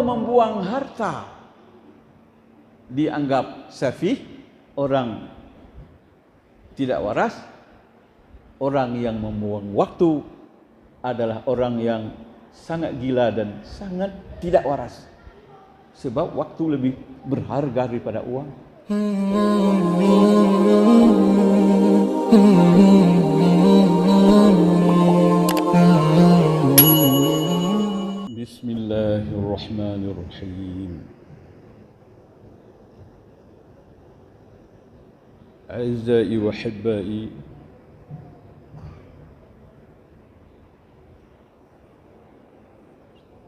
Kalau membuang harta dianggap safih, orang tidak waras. Orang yang membuang waktu adalah orang yang sangat gila dan sangat tidak waras. Sebab waktu lebih berharga daripada uang. Bismillahirrahmanirrahim. A'izzai wa hibbai,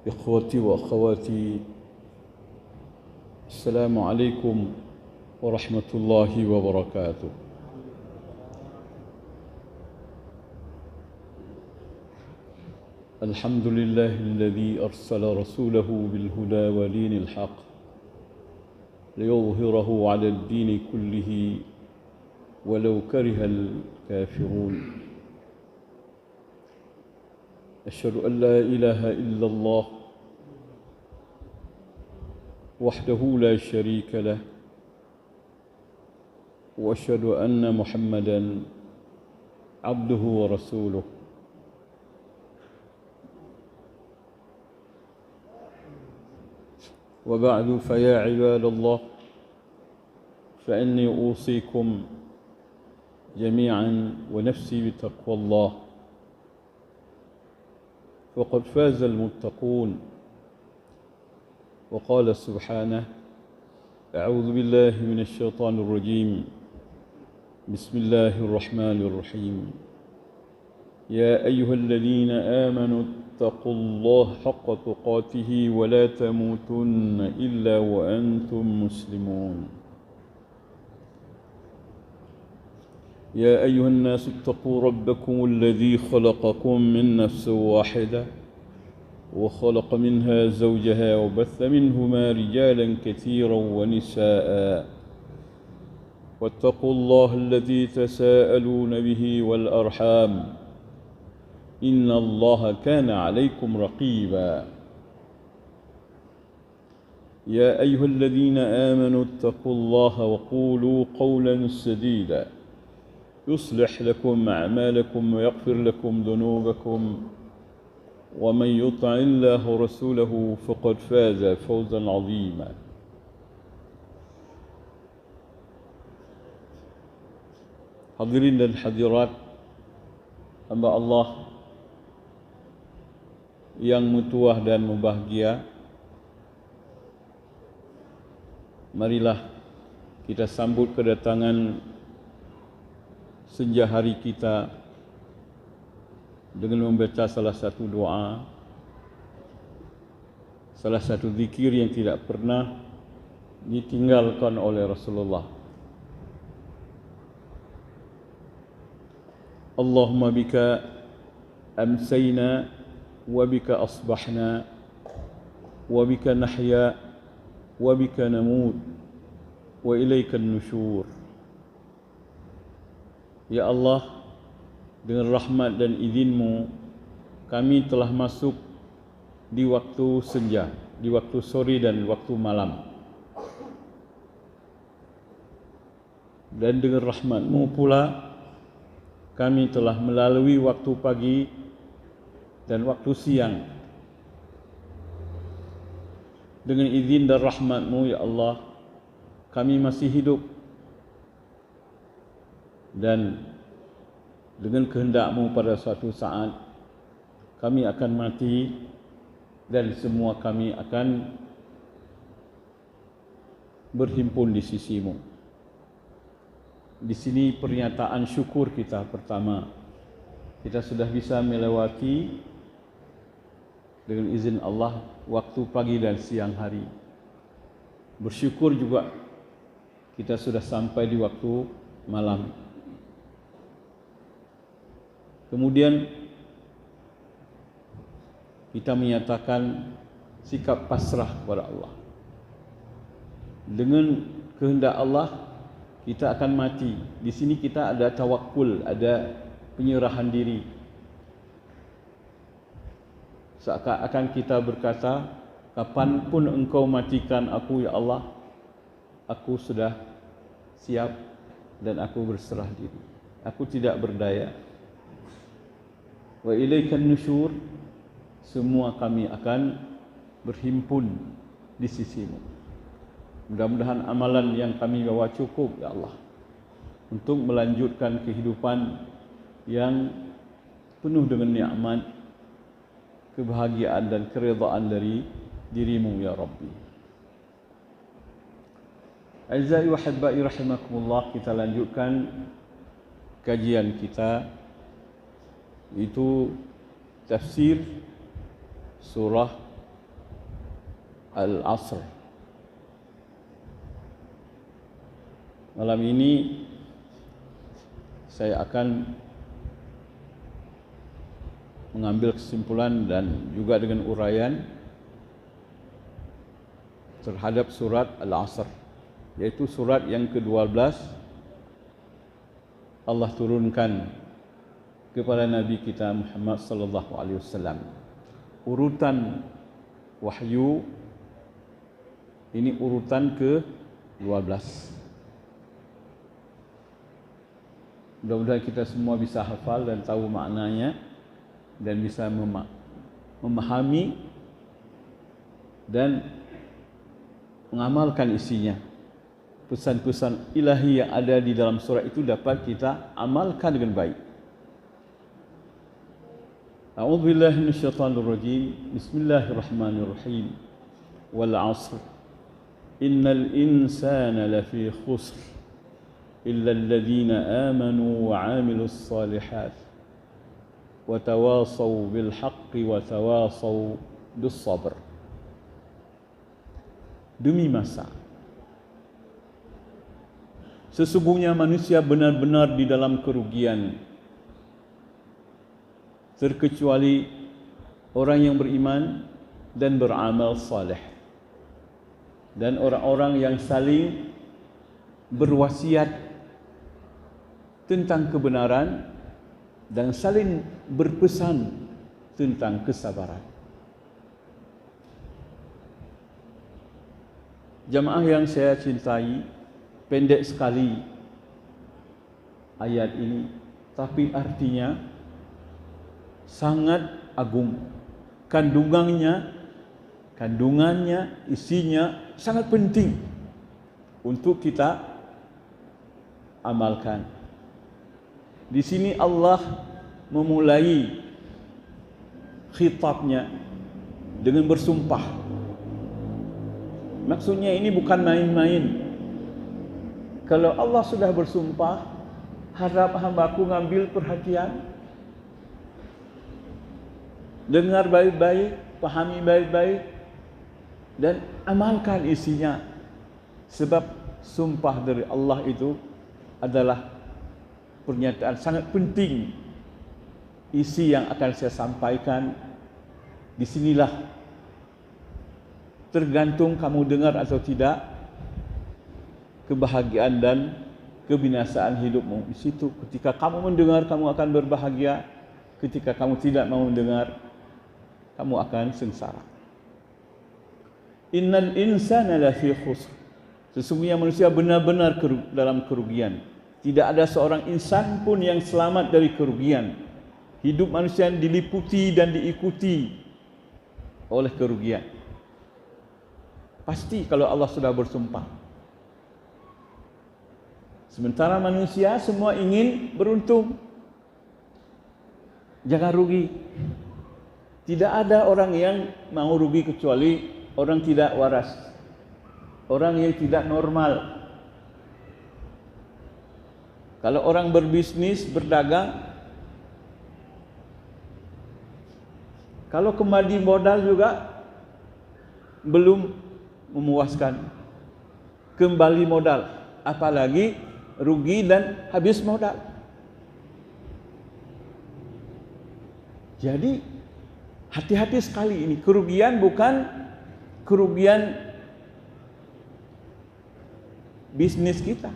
ikhwati wa akhwati, Assalamualaikum warahmatullahi wabarakatuh. Alhamdulillahilladzi arsala rasulahu bil huda wa dinil haqq liyudhhirahu 'ala ad-din kullihi walau karihal kafirun. Asyhadu an la ilaha illallah wahdahu la syarika lah wa asyhadu anna Muhammadan abduhu wa rasuluh. Wa ba'du fa ya ibadallah fa inni usikum jami'an wa nafsi bi taqwallah. Faqad faza al-muttaqun. Wa qala subhanahu a'udzu billahi minasy syaithanir rajim. Bismillahirrahmanirrahim. Ya ayyuhalladzina amanu ittaqullaha haqqa tuqatih wa la tamutunna illa wa antum muslimun. يا أيها الناس اتقوا ربكم الذي خلقكم من نفس واحدة وخلق منها زوجها وبث منهما رجالا كثيرا ونساء واتقوا الله الذي تساءلون به والأرحام إن الله كان عليكم رقيبا. يا أيها الذين آمنوا اتقوا الله وقولوا قولا سديدا يصلح لكم أعمالكم ويغفر لكم ذنوبكم ومن يطع الله ورسوله فقد فاز فوزا عظيما. Hadirin dan hadirat hamba Allah yang mutuah dan berbahagia, marilah kita sambut kedatangan senja hari kita dengan membaca salah satu doa, salah satu zikir yang tidak pernah ditinggalkan oleh Rasulullah. Allahumma bika amsayna wa bika asbahna wa bika nahya wa bika namut wa ilaika an-nusyur. Ya Allah, dengan rahmat dan izin-Mu, kami telah masuk di waktu senja, di waktu sore dan waktu malam. Dan dengan rahmat-Mu pula, kami telah melalui waktu pagi dan waktu siang. Dengan izin dan rahmat-Mu, Ya Allah, kami masih hidup. Dan dengan kehendak-Mu pada suatu saat kami akan mati dan semua kami akan berhimpun di sisi-Mu. Di sini pernyataan syukur kita pertama. Kita sudah bisa melewati dengan izin Allah waktu pagi dan siang hari. Bersyukur juga kita sudah sampai di waktu malam. Kemudian kita menyatakan sikap pasrah kepada Allah. Dengan kehendak Allah kita akan mati. Di sini kita ada tawakkul, ada penyerahan diri. Seakan-akan kita berkata, kapanpun Engkau matikan aku ya Allah, aku sudah siap dan aku berserah diri. Aku tidak berdaya. Wa ilaikan nusyur, semua kami akan berhimpun di sisimu. Mudah-mudahan amalan yang kami bawa cukup ya Allah untuk melanjutkan kehidupan yang penuh dengan nikmat, kebahagiaan dan keredaan dari dirimu ya Rabbi. Aizai wa habbai rahimakumullah, kita lanjutkan kajian kita, itu tafsir surah Al-Asr. Malam ini saya akan mengambil kesimpulan dan juga dengan uraian terhadap surat Al-Asr, yaitu surat yang ke-12 Allah turunkan kepada Nabi kita Muhammad sallallahu alaihi wasallam. Urutan wahyu ini urutan ke-12. Mudah-mudahan kita semua bisa hafal dan tahu maknanya dan bisa memahami dan mengamalkan isinya. Pesan-pesan ilahi yang ada di dalam surah itu dapat kita amalkan dengan baik. A'udzu billahi minasyaitonir rajim. Bismillahirrahmanirrahim. Wal 'asr. Innal insana lafi khusr illa alladhina amanu wa 'amilus shalihat wa tawasaw bil haqqi wa tawasaw bis sabr. Demi masa, sesungguhnya manusia benar-benar di dalam kerugian, terkecuali orang yang beriman dan beramal saleh, dan orang-orang yang saling berwasiat tentang kebenaran dan saling berpesan tentang kesabaran. Jamaah yang saya cintai, pendek sekali ayat ini, tapi artinya sangat agung. Kandungannya, isinya sangat penting untuk kita amalkan. Di sini Allah memulai khitabnya dengan bersumpah. Maksudnya ini bukan main-main. Kalau Allah sudah bersumpah, harap hambaku ngambil perhatian, dengar baik-baik, pahami baik-baik, dan amalkan isinya. Sebab sumpah dari Allah itu adalah pernyataan sangat penting. Isi yang akan saya sampaikan disinilah tergantung kamu dengar atau tidak kebahagiaan dan kebinasaan hidupmu. Di situ ketika kamu mendengar, kamu akan berbahagia. Ketika kamu tidak mau mendengar, kamu akan sengsara. Innal insana lafi khusr. Sesungguhnya manusia benar-benar dalam kerugian. Tidak ada seorang insan pun yang selamat dari kerugian. Hidup manusia diliputi dan diikuti oleh kerugian. Pasti kalau Allah sudah bersumpah. Sementara manusia semua ingin beruntung, jangan rugi. Tidak ada orang yang mau rugi kecuali orang tidak waras, orang yang tidak normal. Kalau orang berbisnis, berdagang, kalau kembali modal juga belum memuaskan. Kembali modal, apalagi rugi dan habis modal. Jadi hati-hati sekali ini. Kerugian bukan kerugian bisnis kita,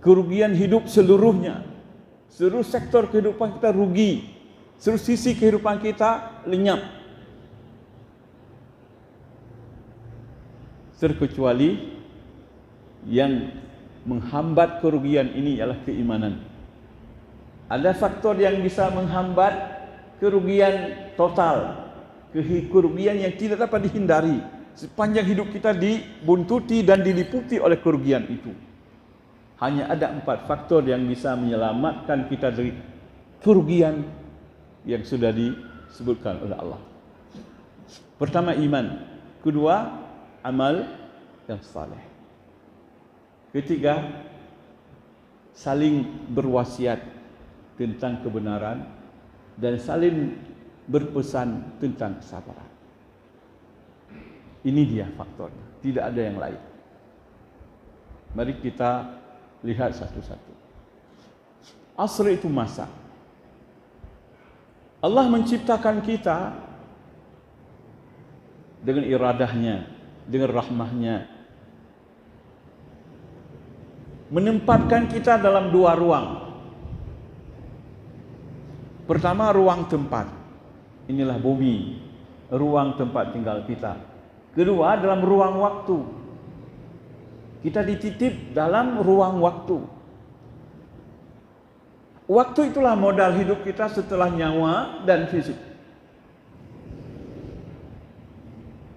kerugian hidup seluruhnya. Seluruh sektor kehidupan kita rugi, seluruh sisi kehidupan kita lenyap. terkecuali yang menghambat kerugian ini ialah keimanan. Ada faktor yang bisa menghambat kerugian total, kerugian yang tidak dapat dihindari sepanjang hidup kita dibuntuti dan diliputi oleh kerugian itu. Hanya ada 4 faktor yang bisa menyelamatkan kita dari kerugian yang sudah disebutkan oleh Allah. Pertama, iman. Kedua, amal yang saleh. Ketiga, saling berwasiat tentang kebenaran dan saling berpesan tentang kesabaran. Ini dia faktornya, tidak ada yang lain. Mari kita lihat satu-satu. Asr itu masa. Allah menciptakan kita dengan iradahnya, dengan rahmahnya, menempatkan kita dalam 2 ruang. Pertama, ruang tempat. Inilah bumi, ruang tempat tinggal kita. Kedua, dalam ruang waktu. Kita dititip dalam ruang waktu. Waktu itulah modal hidup kita setelah nyawa dan fisik.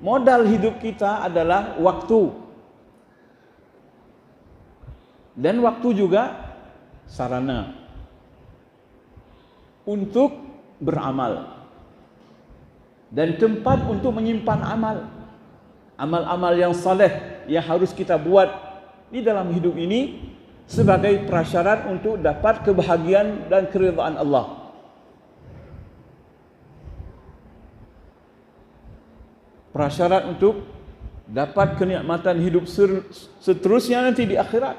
Modal hidup kita adalah waktu. Dan waktu juga sarana untuk beramal. Dan tempat untuk menyimpan amal. Amal-amal yang saleh yang harus kita buat di dalam hidup ini sebagai prasyarat untuk dapat kebahagiaan dan keridhaan Allah. Prasyarat untuk dapat kenikmatan hidup seterusnya nanti di akhirat.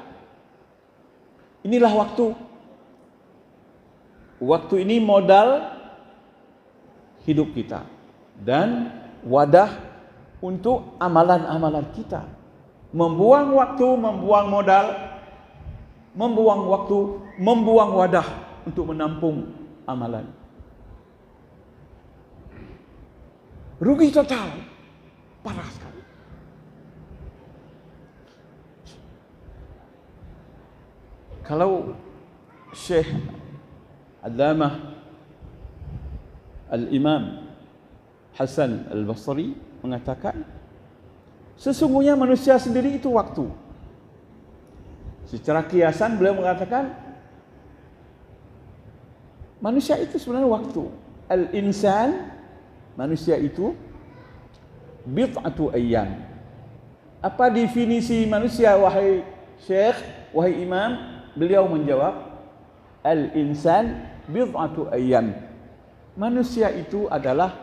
Inilah waktu. Waktu ini modal hidup kita dan wadah untuk amalan-amalan kita. Membuang waktu, membuang modal, membuang waktu, membuang wadah untuk menampung amalan. Rugi total. Parah sekali. Kalau Syekh Allamah Al-Imam Hasan Al-Basri mengatakan, sesungguhnya manusia sendiri itu waktu. Secara kiasan beliau mengatakan, manusia itu sebenarnya waktu. Al-insan, manusia itu bid'atu ayyam. Apa definisi manusia, wahai Syekh, wahai Imam? Beliau menjawab, al-insan bid'atu ayyam. Manusia itu adalah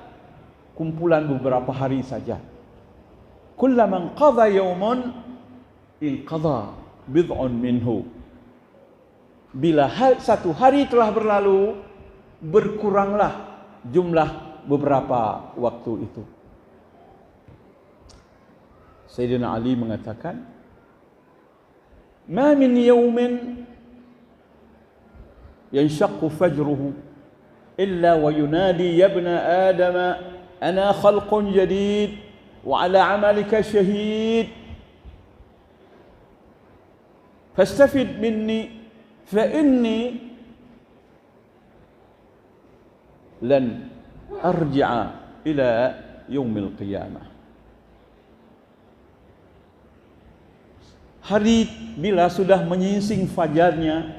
kumpulan beberapa hari saja. Kullaman qadha yawmun inqadha bid'un minhu. Bila satu hari telah berlalu, berkuranglah jumlah beberapa waktu itu. Sayyidina Ali mengatakan, ma min yawmin yanshaqqu fajruhu illa wa yunadi ya ibna adama ana khalqun jadid wa ala amalika shahid fastafid minni fa inni lan arji'a ila yaumil qiyamah. Hari bila sudah menyingsing fajarnya,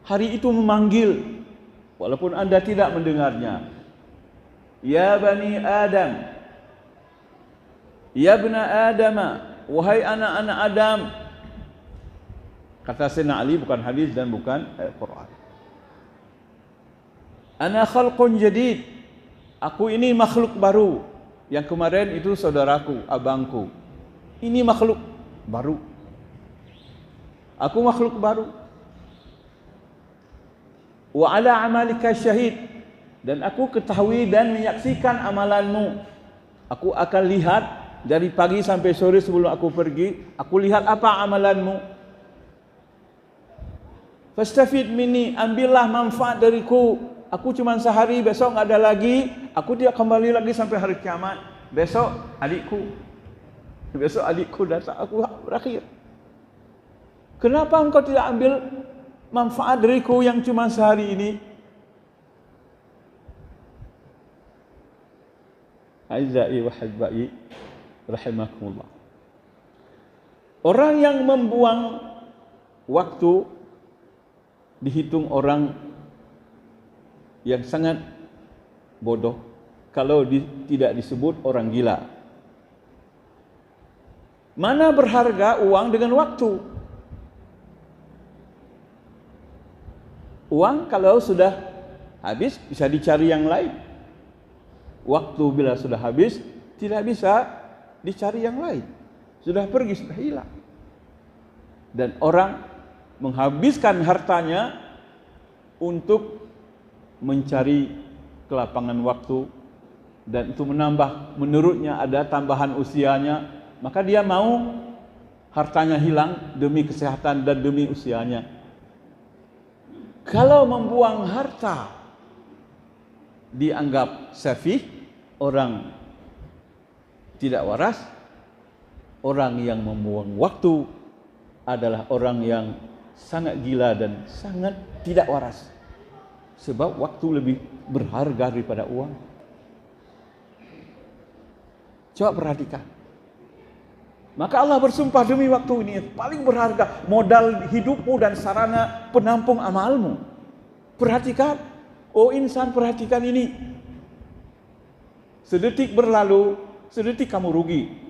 hari itu memanggil walaupun Anda tidak mendengarnya. Ya bani Adam, ya bna Adama, wahai anak-anak Adam. Kata Sayyidina Ali, bukan hadis dan bukan Quran. Ana khalqun jadid. Aku ini makhluk baru. Yang kemarin itu saudaraku, abangku. Ini makhluk baru. Aku makhluk baru. Wa ala amalika syahid. Dan aku ketahui dan menyaksikan amalanmu. Aku akan lihat dari pagi sampai sore sebelum aku pergi. Aku lihat apa amalanmu. Fastafid minni, ambillah manfaat dariku. Aku cuma sehari, besok enggak ada lagi. Aku tidak kembali lagi sampai hari kiamat. besok adikku datang, aku berakhir. Kenapa engkau tidak ambil manfaat dariku yang cuma sehari ini? Aizai wa hibbai rahimakumullah. Orang yang membuang waktu dihitung orang yang sangat bodoh kalau tidak disebut orang gila. Mana berharga uang dengan waktu? Uang kalau sudah habis bisa dicari yang lain. Waktu bila sudah habis tidak bisa dicari yang lain. Sudah pergi, sudah hilang. Dan orang menghabiskan hartanya untuk mencari kelapangan waktu, dan itu menambah, menurutnya ada tambahan usianya, maka dia mau hartanya hilang demi kesehatan dan demi usianya. Kalau membuang harta dianggap safih, orang tidak waras. Orang yang membuang waktu adalah orang yang sangat gila dan sangat tidak waras. Sebab waktu lebih berharga daripada uang. Coba perhatikan. Maka Allah bersumpah, demi waktu ini paling berharga, modal hidupmu dan sarana penampung amalmu. Perhatikan, oh insan, perhatikan ini. Sedetik berlalu, sedetik kamu rugi.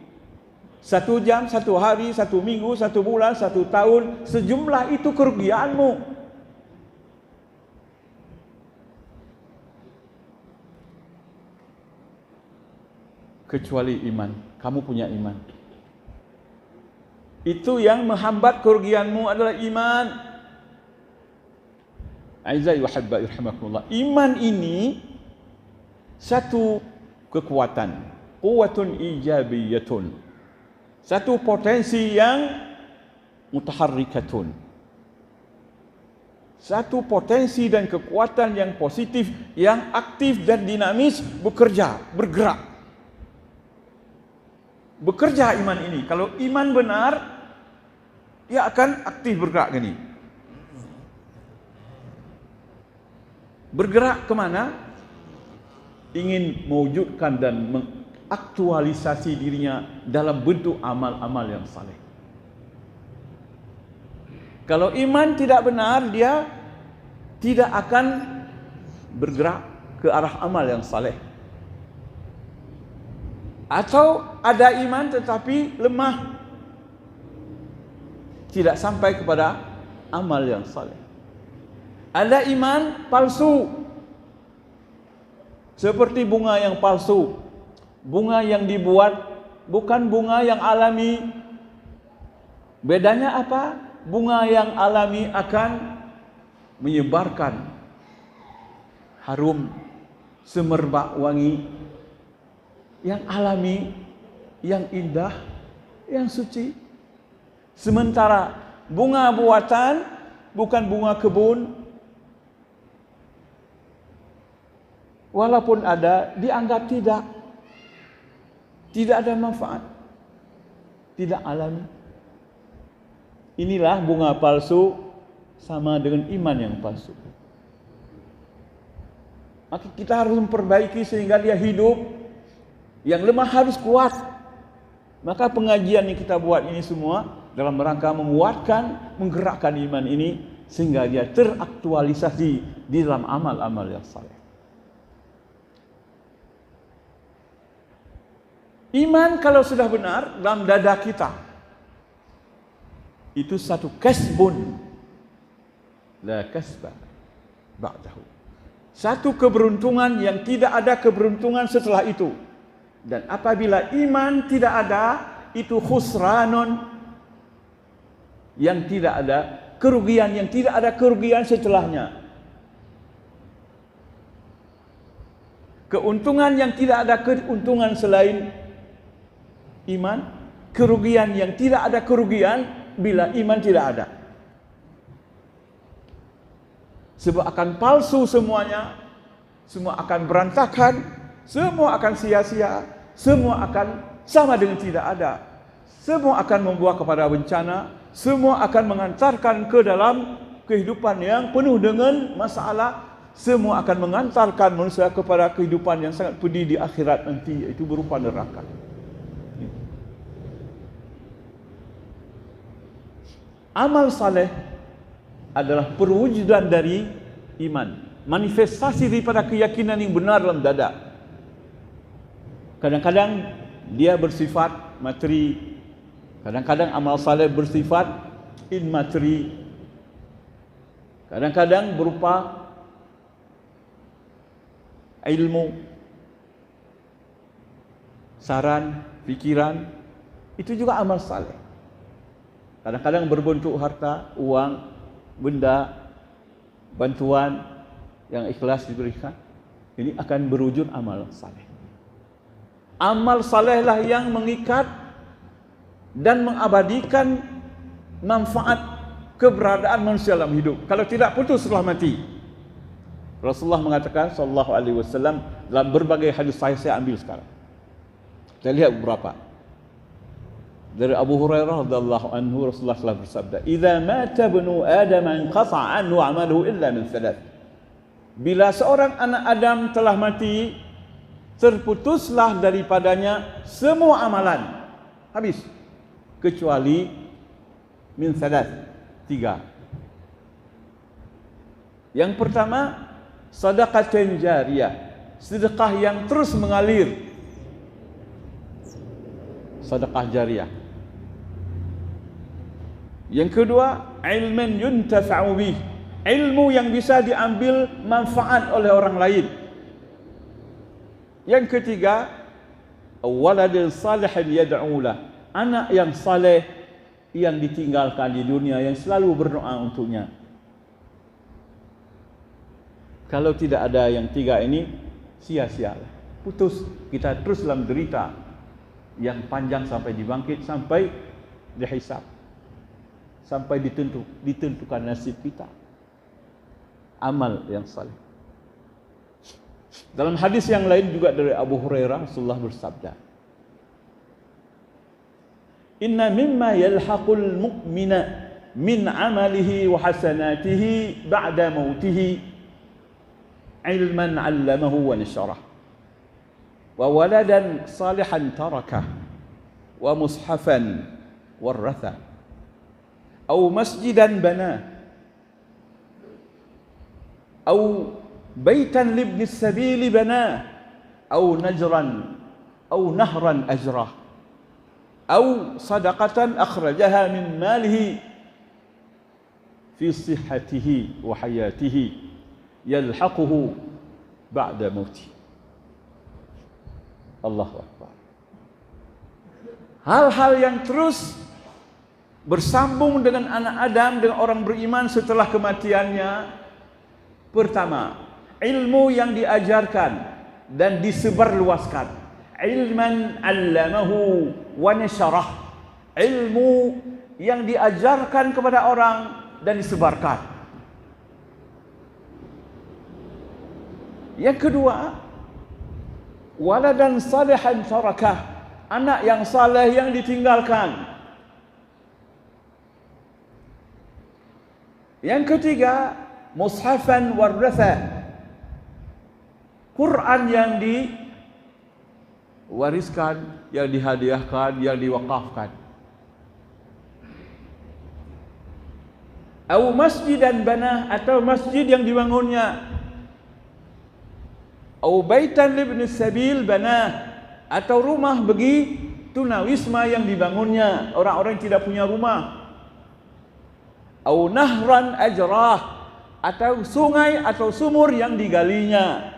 1 jam, 1 hari, 1 minggu, 1 bulan, 1 tahun, sejumlah itu kerugianmu. Kecuali iman, kamu punya iman. Itu yang menghambat kerugianmu adalah iman. Aizai wa habba irhamakumullah. Iman ini satu kekuatan, quwwatun ijabiyatun. Satu potensi yang mutaharrikatun. Satu potensi dan kekuatan yang positif, yang aktif dan dinamis, bekerja, bergerak. Bekerja iman ini. Kalau iman benar, ia akan aktif bergerak gini. Bergerak kemana? Ingin mewujudkan dan mengaktualisasi dirinya dalam bentuk amal-amal yang saleh. Kalau iman tidak benar, dia tidak akan bergerak ke arah amal yang saleh. Atau ada iman tetapi lemah, tidak sampai kepada amal yang saleh. Ada iman palsu, seperti bunga yang palsu. Bunga yang dibuat bukan bunga yang alami. Bedanya apa? Bunga yang alami akan menyebarkan harum, semerbak wangi. Yang alami, yang indah, yang suci. Sementara bunga buatan, bukan bunga kebun, walaupun ada, dianggap tidak ada manfaat, tidak alami. Inilah bunga palsu, sama dengan iman yang palsu. Maka kita harus memperbaiki sehingga dia hidup. Yang lemah harus kuat. Maka pengajian yang kita buat ini semua dalam rangka menguatkan, menggerakkan iman ini sehingga dia teraktualisasi di dalam amal-amal yang saleh. Iman kalau sudah benar dalam dada kita, itu satu kasbun la kasba ba'dahu. Satu keberuntungan yang tidak ada keberuntungan setelah itu. Dan apabila iman tidak ada, itu khusranun, yang tidak ada kerugian, yang tidak ada kerugian setelahnya. Keuntungan yang tidak ada keuntungan selain iman, kerugian yang tidak ada kerugian bila iman tidak ada. Sebab akan palsu semuanya, semua akan berantakan, semua akan sia-sia, semua akan sama dengan tidak ada. Semua akan membawa kepada bencana, semua akan mengantarkan ke dalam kehidupan yang penuh dengan masalah, semua akan mengantarkan manusia kepada kehidupan yang sangat pedih di akhirat nanti, iaitu berupa neraka. Amal saleh adalah perwujudan dari iman, manifestasi daripada keyakinan yang benar dalam dada. Kadang-kadang dia bersifat materi, kadang-kadang amal saleh bersifat immateri, kadang-kadang berupa ilmu, saran, pikiran, itu juga amal saleh. Kadang-kadang berbentuk harta, uang, benda, bantuan yang ikhlas diberikan. Ini akan berwujud amal saleh. Amal salehlah yang mengikat dan mengabadikan manfaat keberadaan manusia dalam hidup. Kalau tidak, putus setelah mati. Rasulullah mengatakan sallallahu alaihi wasallam dalam berbagai hadis sahih, saya ambil sekarang. Saya lihat beberapa. Dari Abu Hurairah radhiyallahu anhu, Rasulullah telah bersabda, "Idza mata ibnu Adam inqata'a anhu 'amaluhu illa min thalath." Bila seorang anak Adam telah mati, terputuslah daripadanya semua amalan, habis, kecuali min thalath, 3. Yang pertama, sedekah jariyah, sedekah yang terus mengalir, sedekah jariyah. Yang kedua, ilman yuntafa'u bih, ilmu yang bisa diambil manfaat oleh orang lain. Yang ketiga, waladin salihin yad'u lah, anak yang saleh yang ditinggalkan di dunia, yang selalu berdoa untuknya. Kalau tidak ada yang 3 ini, sia-sialah, putus, kita terus dalam derita yang panjang sampai dibangkit, sampai dihisab, sampai ditentukan nasib kita. Amal yang saleh. Dalam hadis yang lain juga dari Abu Hurairah, Rasulullah bersabda, "Inna mimma yalhaqul mu'mina min amalihi wa hasanatihi ba'da mautihi ilman 'allamahu wa nasyarah, wa waladan salihan tarakah, wa mushafan waratha, aw masjidan banah, aw baitan libni sabili banah, aw najran aw nahran ajrah, aw sadaqatan akhrajaha min malihi fi sihhatihi wa hayatihi yalhaquhu ba'da mauti." Allahu Akbar. Hal-hal yang terus bersambung dengan anak Adam, dengan orang beriman setelah kematiannya. Pertama, ilmu yang diajarkan dan disebarluaskan, ilman 'allamahu wa nasyarah, ilmu yang diajarkan kepada orang dan disebarkan. Yang kedua, waladan salihan tarakah, anak yang saleh yang ditinggalkan. Yang ketiga, mushafan waratha, Quran yang diwariskan, yang dihadiahkan, yang diwakafkan. Atau masjidan banah, atau masjid yang dibangunnya. Atau baitan libni sabil banah, atau rumah bagi tunawisma yang dibangunnya, orang-orang yang tidak punya rumah. Atau nahran ajrah, atau sungai atau sumur yang digalinya.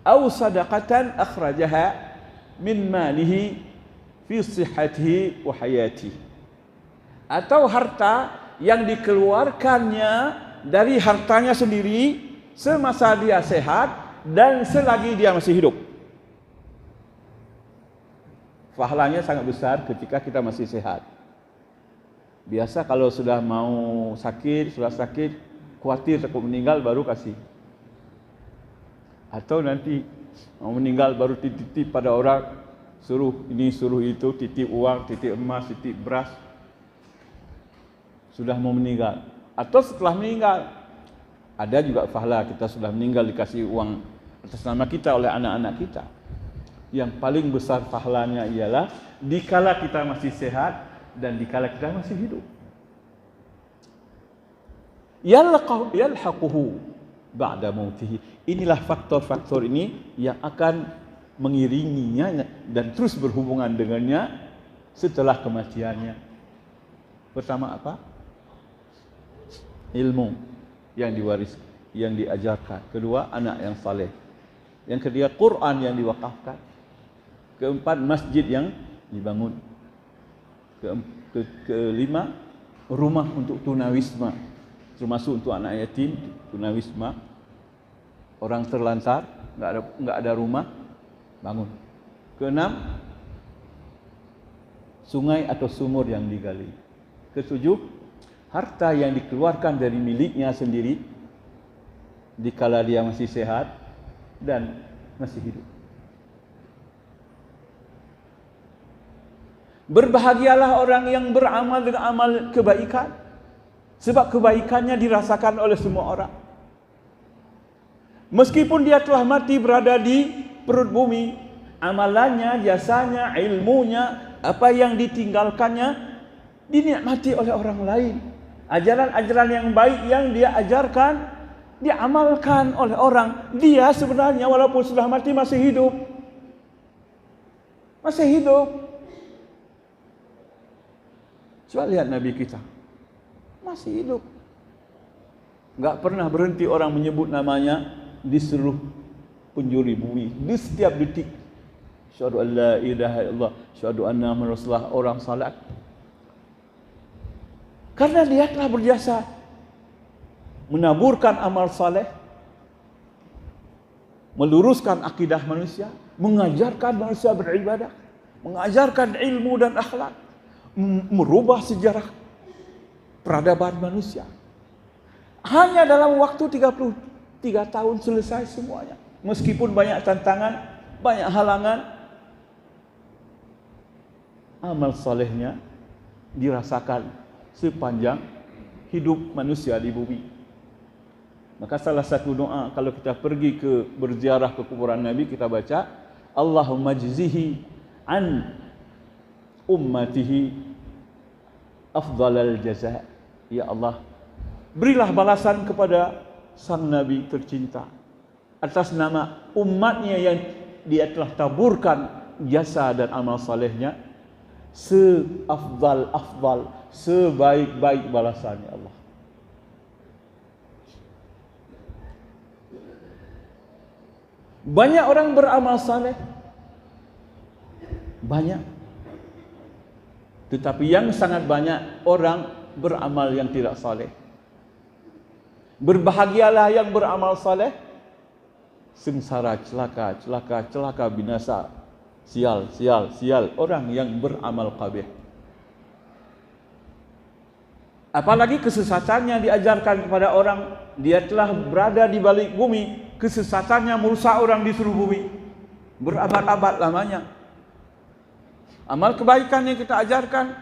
Atau sadaqatan akhrajaha min malihi fi sihhatihi wa hayatihi, atau harta yang dikeluarkannya dari hartanya sendiri semasa dia sehat dan selagi dia masih hidup. Pahalanya sangat besar ketika kita masih sehat. Biasa kalau sudah mau sakit, sudah sakit, khawatir takut meninggal, baru kasih. Atau nanti Mau meninggal baru titip pada orang, suruh ini suruh itu, titip uang, titip emas, titip beras. Sudah mau meninggal atau setelah meninggal, ada juga pahala kita sudah meninggal dikasih uang atas nama kita oleh anak-anak kita. Yang paling besar pahalanya ialah dikala kita masih sehat dan dikala kita masih hidup. Yalhaquhu ba'da mautihi. Inilah faktor-faktor ini yang akan mengiringinya dan terus berhubungan dengannya setelah kematiannya. Pertama apa? Ilmu yang diwaris, yang diajarkan. Kedua, anak yang saleh. Yang ketiga, Quran yang diwakafkan. Keempat, masjid yang dibangun. Kelima, rumah untuk tunawisma, termasuk untuk anak yatim, tunawisma. Orang terlantar, enggak ada rumah, bangun. Keenam, sungai atau sumur yang digali. Ketujuh, harta yang dikeluarkan dari miliknya sendiri dikala dia masih sehat dan masih hidup. Berbahagialah orang yang beramal dengan amal kebaikan, sebab kebaikannya dirasakan oleh semua orang. Meskipun dia telah mati berada di perut bumi, amalannya, jasanya, ilmunya, apa yang ditinggalkannya dinikmati oleh orang lain. Ajaran-ajaran yang baik yang dia ajarkan diamalkan oleh orang. Dia sebenarnya walaupun sudah mati masih hidup. Masih hidup. Coba lihat Nabi kita. Masih hidup. Enggak pernah berhenti orang menyebut namanya di seluruh penjuru bumi, di setiap detik. Syahadu an la ilaha illallah, syahadu anna Muhammadar Rasulullah, orang salat. Karena dia telah berjasa menaburkan amal saleh, meluruskan akidah manusia, mengajarkan manusia beribadah, mengajarkan ilmu dan akhlak, merubah sejarah peradaban manusia. Hanya dalam waktu 33 tahun selesai semuanya. Meskipun banyak tantangan, banyak halangan, amal salehnya dirasakan sepanjang hidup manusia di bumi. Maka salah satu doa kalau kita pergi ke berziarah ke kuburan Nabi, kita baca Allahumma jzihi an ummatihi afdalal jaza. Ya Allah, berilah balasan kepada sang Nabi tercinta atas nama umatnya yang dia telah taburkan jasa dan amal salehnya seafdal, sebaik-baik balasannya Allah. Banyak orang beramal saleh, banyak. Tetapi yang sangat banyak orang beramal yang tidak saleh. Berbahagialah yang beramal saleh, sengsara, celaka, binasa, sial orang yang beramal qabih. Apalagi kesesatannya diajarkan kepada orang, dia telah berada di balik bumi, kesesatannya merusak orang di seluruh bumi berabad-abad lamanya. Amal kebaikan yang kita ajarkan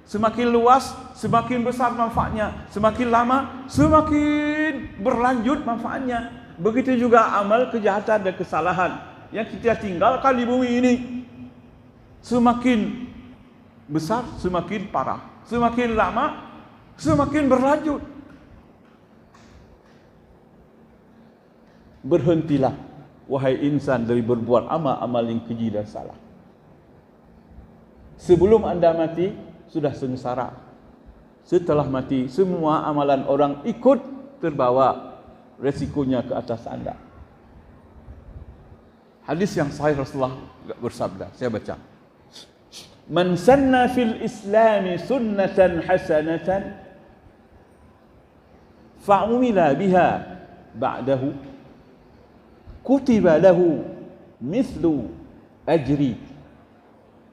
semakin luas, semakin besar manfaatnya, semakin lama, semakin berlanjut manfaatnya. Begitu juga amal kejahatan dan kesalahan yang kita tinggalkan di bumi ini, semakin besar, semakin parah, semakin lama, semakin berlanjut. Berhentilah wahai insan dari berbuat amal-amal yang keji dan salah. Sebelum anda mati sudah sengsara. Setelah mati semua amalan orang ikut terbawa resikonya ke atas anda. Hadis yang sahih Rasulullah bersabda, saya baca. Man sanna fil Islami sunnatan hasanatan fa'umila biha ba'dahu kutiba lahu mithlu ajri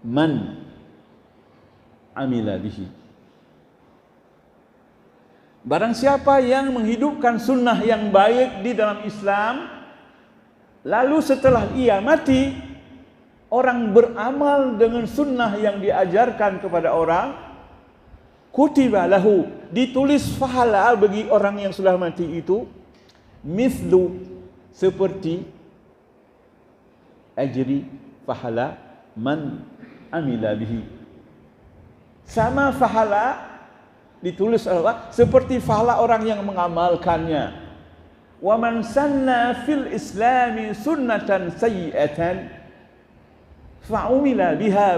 man amila bihi. Barang siapa yang menghidupkan sunnah yang baik di dalam Islam, Lalu setelah ia mati, orang beramal dengan sunnah yang diajarkan kepada orang, kutiba lahu, ditulis pahala bagi orang yang sudah mati itu, mithlu, seperti ajri, pahala man amila bihi, sama pahala ditulis oleh Allah seperti pahala orang yang mengamalkannya. Wa man sanna fil islami sunnatan sayyi'atan fa'umila biha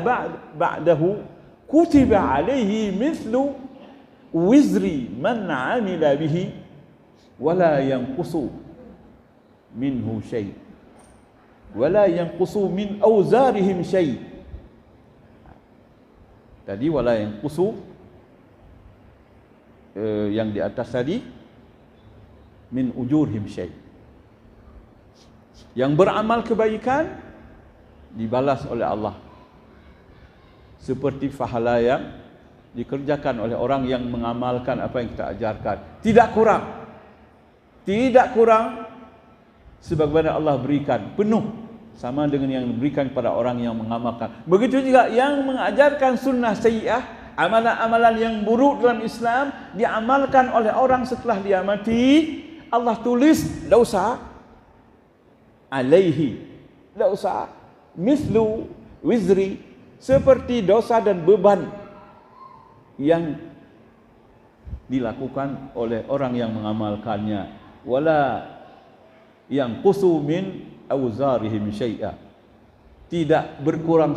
ba'dahu kutiba alaihi mithlu wizri man amila bihi wala yanqusu minhu syai' wala yanqusu min awzarihim syai'. Tadi wala yanqusu yang di atas tadi min ujurhim syai'. Yang beramal kebaikan dibalas oleh Allah seperti pahala yang dikerjakan oleh orang yang mengamalkan apa yang kita ajarkan. Tidak kurang sebagaimana Allah berikan, penuh sama dengan yang diberikan kepada orang yang mengamalkan. Begitu juga yang mengajarkan sunnah sayyi'ah, amalan-amalan yang buruk dalam Islam diamalkan oleh orang setelah dia mati, Allah tulis dosa alaihi, dosa mislu wizri, seperti dosa dan beban yang dilakukan oleh orang yang mengamalkannya. Wala yang qusu min awzarihim syai'a, tidak berkurang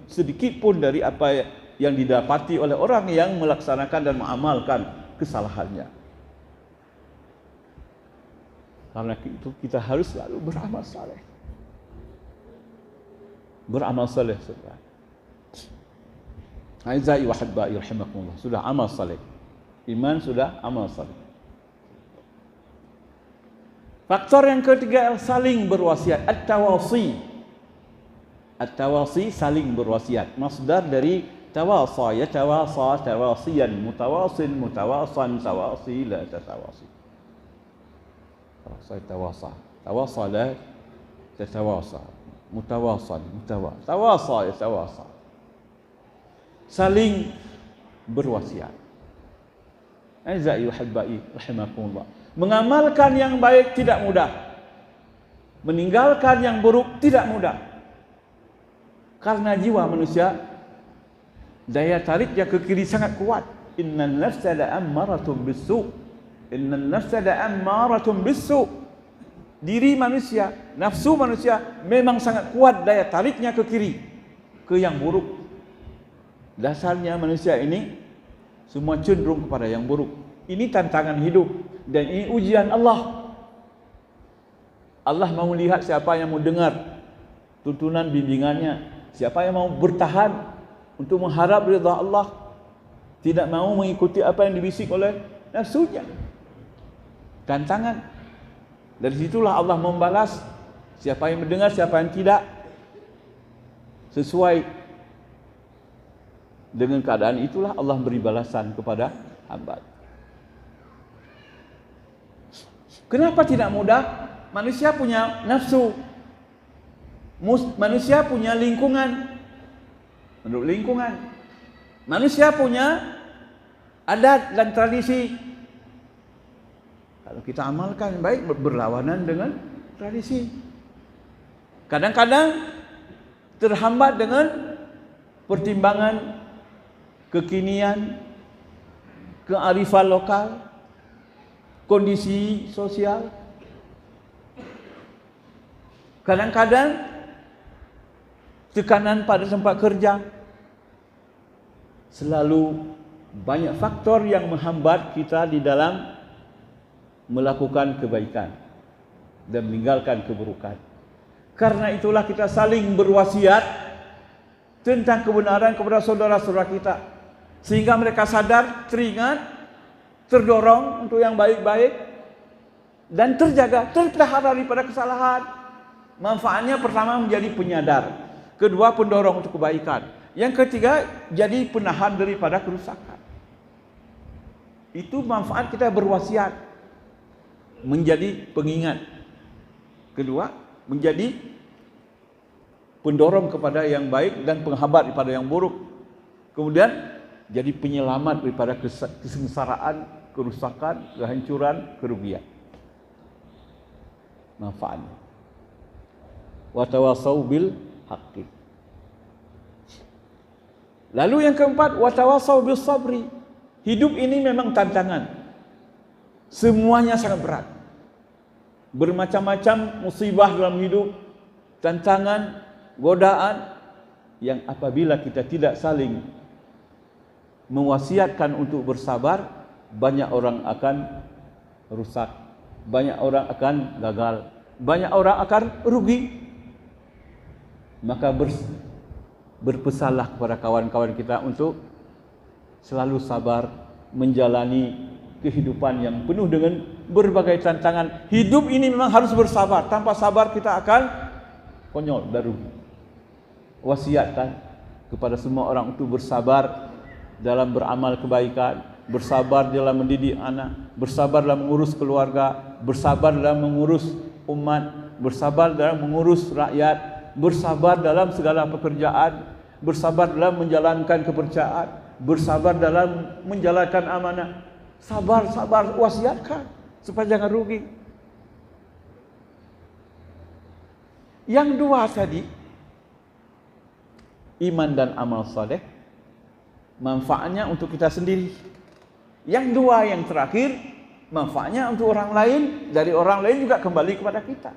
sedikit pun dari apa yang didapati oleh orang yang melaksanakan dan mengamalkan kesalahannya. Karena itu kita harus selalu beramal saleh. Beramal saleh saudara. Aizai wa habbai rahimakumullah, sudah amal saleh. Iman sudah amal saleh. Faktor yang ketiga, saling berwasiat, at-tawasi. At-tawasi, saling berwasiat. Masdar dari tawasa, yatawasa, tawasiyan, mutawasin, mutawasan, tawasi, la tatawasi. Tawasa, tawasa la tatawasa, mutawasan, tawasa, yatawasa. Saling berwasiat. Aizai wa habbai rahimakumullah. Mengamalkan yang baik tidak mudah. Meninggalkan yang buruk tidak mudah. Karena jiwa manusia daya tariknya ke kiri sangat kuat. Innan nafsa la'ammaratun bis-su'. Innan nafsa la'ammaratun bis-su'. Diri manusia, nafsu manusia memang sangat kuat daya tariknya ke kiri, ke yang buruk. Dasarnya manusia ini semua cenderung kepada yang buruk. Ini tantangan hidup dan ini ujian Allah. Allah mau lihat siapa yang mau dengar tuntunan bimbingannya, siapa yang mau bertahan untuk mengharap ridha Allah, tidak mau mengikuti apa yang dibisik oleh nafsunya. Tantangan. Dari situlah Allah membalas siapa yang mendengar, siapa yang tidak, sesuai dengan keadaan itulah Allah beri balasan kepada hamba. Kenapa tidak mudah? Manusia punya nafsu, manusia punya lingkungan, menurut lingkungan, manusia punya adat dan tradisi. Kalau kita amalkan baik, berlawanan dengan tradisi. Kadang-kadang terhambat dengan pertimbangan kekinian, kearifan lokal, kondisi sosial. Kadang-kadang tekanan pada tempat kerja. Selalu banyak faktor yang menghambat kita di dalam melakukan kebaikan dan meninggalkan keburukan. Karena itulah kita saling berwasiat tentang kebenaran kepada saudara-saudara kita, sehingga mereka sadar, teringat, terdorong untuk yang baik-baik dan terjaga, terpelihara daripada kesalahan. Manfaatnya pertama menjadi penyadar, kedua pendorong untuk kebaikan, yang ketiga jadi penahan daripada kerusakan. Itu manfaat kita berwasiat, menjadi pengingat. Kedua, menjadi pendorong kepada yang baik dan penghambat daripada yang buruk. Kemudian jadi penyelamat daripada kesengsaraan, kerusakan, kehancuran, kerugian. Manfaatnya. Wa tawassaw bil haqqi. Lalu yang keempat, wa tawassaw bis sabri. Hidup ini memang tantangan. Semuanya sangat berat. Bermacam-macam musibah dalam hidup, tantangan, godaan yang apabila kita tidak saling mewasiatkan untuk bersabar, banyak orang akan rusak, banyak orang akan gagal, banyak orang akan rugi. Maka berpesanlah kepada kawan-kawan kita untuk selalu sabar menjalani kehidupan yang penuh dengan berbagai tantangan. Hidup ini memang harus bersabar. Tanpa sabar kita akan konyol dan rugi. Wasiatkan kepada semua orang untuk bersabar dalam beramal kebaikan, bersabar dalam mendidik anak, bersabar dalam mengurus keluarga, bersabar dalam mengurus umat, bersabar dalam mengurus rakyat, bersabar dalam segala pekerjaan, bersabar dalam menjalankan kepercayaan, bersabar dalam menjalankan amanah. Sabar, wasiatkan supaya jangan rugi. Yang dua tadi, iman dan amal saleh, manfaatnya untuk kita sendiri. Yang dua yang terakhir, manfaatnya untuk orang lain, dari orang lain juga kembali kepada kita.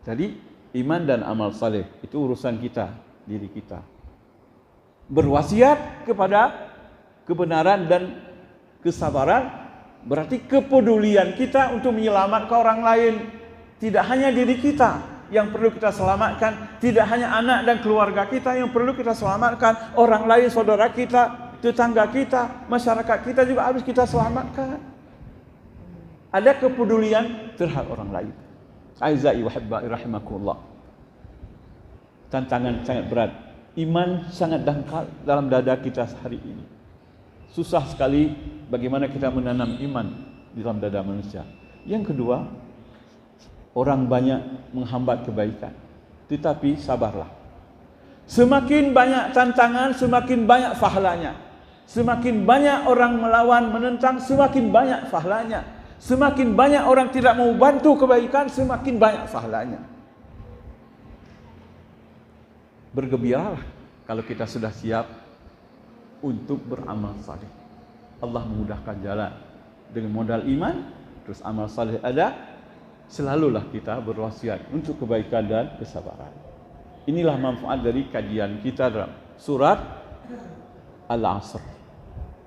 Jadi iman dan amal saleh itu urusan kita, diri kita. Berwasiat kepada kebenaran dan kesabaran berarti kepedulian kita untuk menyelamatkan orang lain. Tidak hanya diri kita yang perlu kita selamatkan, tidak hanya anak dan keluarga kita yang perlu kita selamatkan, orang lain, saudara kita, tetangga kita, masyarakat kita juga harus kita selamatkan. Ada kepedulian terhadap orang lain. Aizai wa hibbai rahimakumullah. Tantangan sangat berat. Iman sangat dangkal dalam dada kita hari ini. Susah sekali bagaimana kita menanam iman di dalam dada manusia. Yang kedua, orang banyak menghambat kebaikan. Tetapi sabarlah. Semakin banyak tantangan, semakin banyak pahalanya. Semakin banyak orang melawan, menentang, semakin banyak pahalanya. Semakin banyak orang tidak mau bantu kebaikan, semakin banyak pahalanya. Bergembiralah kalau kita sudah siap untuk beramal saleh. Allah memudahkan jalan dengan modal iman, terus amal saleh ada, selalulah kita berwasiat untuk kebaikan dan kesabaran. Inilah manfaat dari kajian kita dalam surat Al-Asr.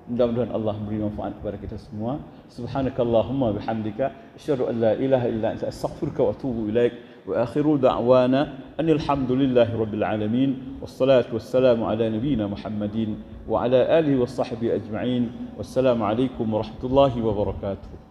Mudah-mudahan Allah beri manfaat kepada kita semua. Subhanakallahumma bihamdika asyhadu an la ilaha illa anta astaghfiruka wa atubu ilaik. وآخر دعوانا أن الحمد لله رب العالمين والصلاة والسلام على نبينا محمد وعلى آله وصحبه أجمعين والسلام عليكم ورحمة الله وبركاته.